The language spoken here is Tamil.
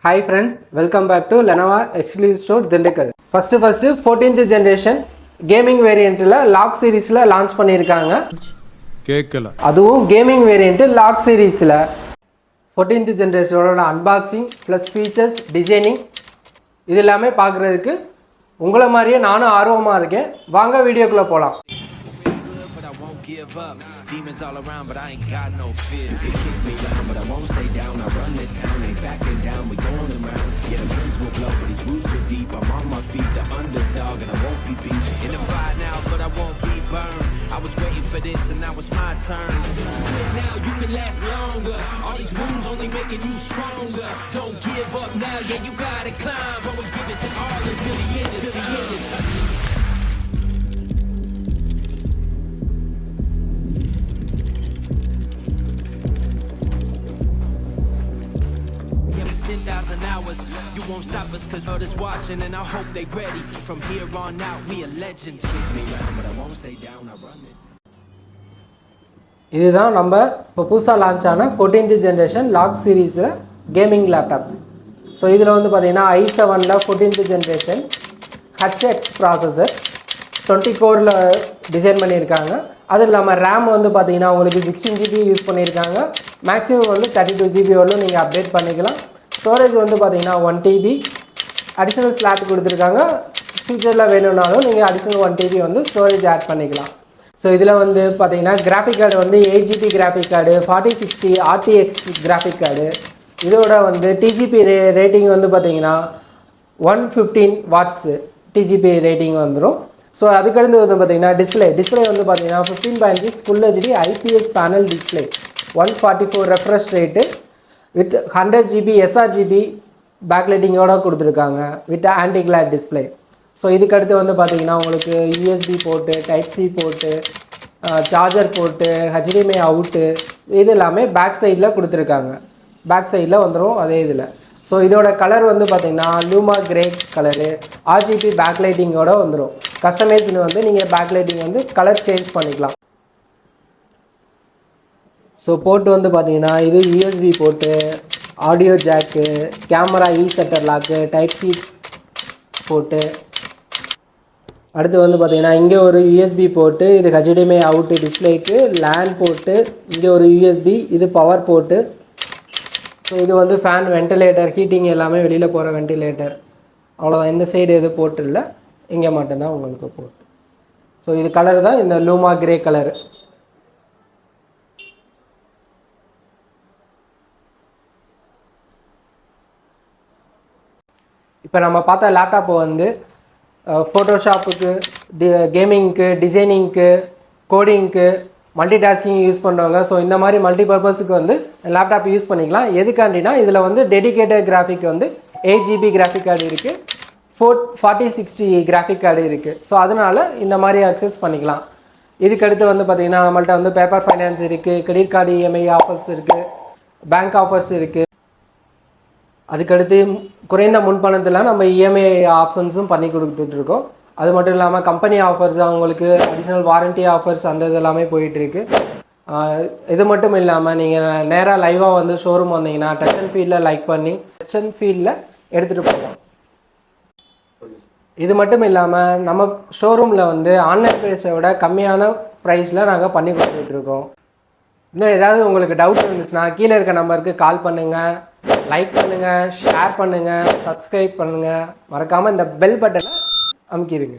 Hi friends, welcome back to Lenovo Exclusive Store Dindigul. First 14th generation gaming variant la lock series la launch பண்ணிருக்காங்க. கேக்கல. அதுவும் gaming variant lock series la 14th generation ஓட unboxing plus features designing இது எல்லாமே பார்க்கிறதுக்கு உங்கள மாதிரியே நானும் ஆர்வமா இருக்கேன். வாங்க வீடியோக்குள்ள போலாம். Give up, demons all around, but I ain't got no fear. You can kick me down, but I won't stay down. I run this town, ain't backing down. We going in rounds. Yeah, the winds will blow, but these roots too deep. I'm on my feet, the underdog, and I won't be beat. In the fire now, but I won't be burned. I was waiting for this, and now it's my turn. Quit now, you can last longer. All these wounds only making you stronger. Don't give up now, yeah, you gotta climb. But we give it to all until the end, until the end. Hours. You won't stop us cause others watching and I hope they ready. From here on out we a legend. Kick me down but I won't stay down. I run this. இதுதான் நம்ம இப்போ புதுசாக லான்ச் ஆன 14th ஜென்ரேஷன் லாக் சீரீஸில் கேமிங் லேப்டாப். ஸோ இதில் வந்து பார்த்தீங்கன்னா i7ல் 14th ஜென்ரேஷன் HX ப்ராசஸர் 20 கோரில் டிசைன் பண்ணியிருக்காங்க. அதுவும் இல்லாமல் ரேம் வந்து பார்த்தீங்கன்னா உங்களுக்கு 16 GB யூஸ் பண்ணியிருக்காங்க. மேக்ஸிமம் வந்து 32 GB வரலும் நீங்கள் அப்டேட் பண்ணிக்கலாம். ஸ்டோரேஜ் வந்து பார்த்தீங்கன்னா 1 TB அடிஷ்னல் ஸ்லாட் கொடுத்துருக்காங்க. ஃபியூச்சரில் வேணும்னாலும் நீங்கள் அடிஷ்னல் 1 TB வந்து ஸ்டோரேஜ் ஆட் பண்ணிக்கலாம். ஸோ இதில் வந்து பார்த்தீங்கன்னா கிராஃபிக் கார்டு வந்து 8 GB graphic card, 4060 RTX graphic card. இதோட வந்து டிஜிபி ரேட்டிங் வந்து பார்த்தீங்கன்னா 115 வாட்ஸ் டிஜிபி ரேட்டிங் வந்துடும். ஸோ அதுக்கடுத்து வந்து பார்த்தீங்கன்னா டிஸ்பிளே வந்து பார்த்தீங்கன்னா 15.6 full HD IPS panel display, 144 refresh rate with 100 GB sRGB பேக்லைட்டிங்கோட கொடுத்துருக்காங்க with anti glare display. So இதுக்கடுத்து வந்து பார்த்தீங்கன்னா உங்களுக்கு USB board, type C port, charger port, HDMI out இது எல்லாமே பேக் சைடில் கொடுத்துருக்காங்க. பேக் சைடில் வந்துடும் அதே இதில். ஸோ இதோட கலர் வந்து பார்த்தீங்கன்னா லூமா கிரே கலரு, RGB பேக்லைட்டிங்கோட வந்துடும். கஸ்டமைஸ்னு வந்து நீங்கள் பேக்லைட்டிங் வந்து கலர் சேஞ்ச் பண்ணிக்கலாம். ஸோ போர்ட்டு வந்து பார்த்தீங்கன்னா இது USB port, audio jack, camera shutter lock, type C port. அடுத்து வந்து பார்த்தீங்கன்னா இங்கே ஒரு USB போர்ட்டு, இது HDMI அவுட்டு டிஸ்பிளேக்கு, லேன் போர்ட்டு, இங்கே ஒரு USB, இது பவர் போர்ட்டு. ஸோ இது வந்து ஃபேன் வென்டிலேட்டர், ஹீட்டிங் எல்லாமே வெளியில் போகிற வென்டிலேட்டர். அவ்வளோதான். இந்த சைடு எதுவும் போர்ட்டு இல்லை, இங்கே மட்டும்தான் உங்களுக்கு போர்ட்டு. ஸோ இது கலர் தான் இந்த லூமா கிரே கலரு. இப்போ நம்ம பார்த்த லேப்டாப்பு வந்து ஃபோட்டோஷாப்புக்கு, கேமிங்க்கு, டிசைனிங்க்கு, கோடிங்க்கு, மல்டி டாஸ்கிங் யூஸ் பண்ணுறவங்க. ஸோ இந்த மாதிரி மல்டி பர்பஸுக்கு வந்து லேப்டாப் யூஸ் பண்ணிக்கலாம். எதுக்காண்டினா இதில் வந்து டெடிகேட்டட் கிராஃபிக் வந்து 8 GB கிராஃபிக் கார்டு இருக்குது, 4060 கிராஃபிக் கார்டு இருக்குது. ஸோ அதனால் இந்த மாதிரி அக்சஸ் பண்ணிக்கலாம். இதுக்கடுத்து வந்து பார்த்திங்கன்னா நம்மள்ட்ட வந்து பேப்பர் ஃபைனான்ஸ் இருக்குது, கிரெடிட் கார்டு EMI ஆஃபர்ஸ் இருக்குது, பேங்க் ஆஃபர்ஸ் இருக்குது. அதுக்கடுத்து குறைந்த முன்பணத்தில் நம்ம EMI ஆப்ஷன்ஸும் பண்ணி கொடுத்துட்ருக்கோம். அது மட்டும் இல்லாமல் கம்பெனி ஆஃபர்ஸ், அவங்களுக்கு அடிஷ்னல் வாரண்ட்டி ஆஃபர்ஸ் அந்த இதெல்லாமே போயிட்டுருக்கு. இது மட்டும் இல்லாமல் நீங்கள் நேராக லைவாக வந்து ஷோரூம் வந்தீங்கன்னா டச் அண்ட் ஃபீல்டில் லைக் பண்ணி டச் அண்ட் ஃபீல்டில் எடுத்துகிட்டு போகலாம். இது மட்டும் இல்லாமல் நம்ம ஷோரூமில் வந்து ஆன்லைன் ப்ரைஸை விட கம்மியான ப்ரைஸில் நாங்கள் பண்ணி கொடுத்துட்ருக்கோம். இன்னும் ஏதாவது உங்களுக்கு டவுட் இருந்துச்சுன்னா கீழே இருக்க நம்பருக்கு கால் பண்ணுங்கள், லைக் பண்ணுங்கள், ஷேர் பண்ணுங்கள், சப்ஸ்கிரைப் பண்ணுங்கள். மறக்காமல் இந்த பெல் பட்டனை அமுக்கிடுங்க.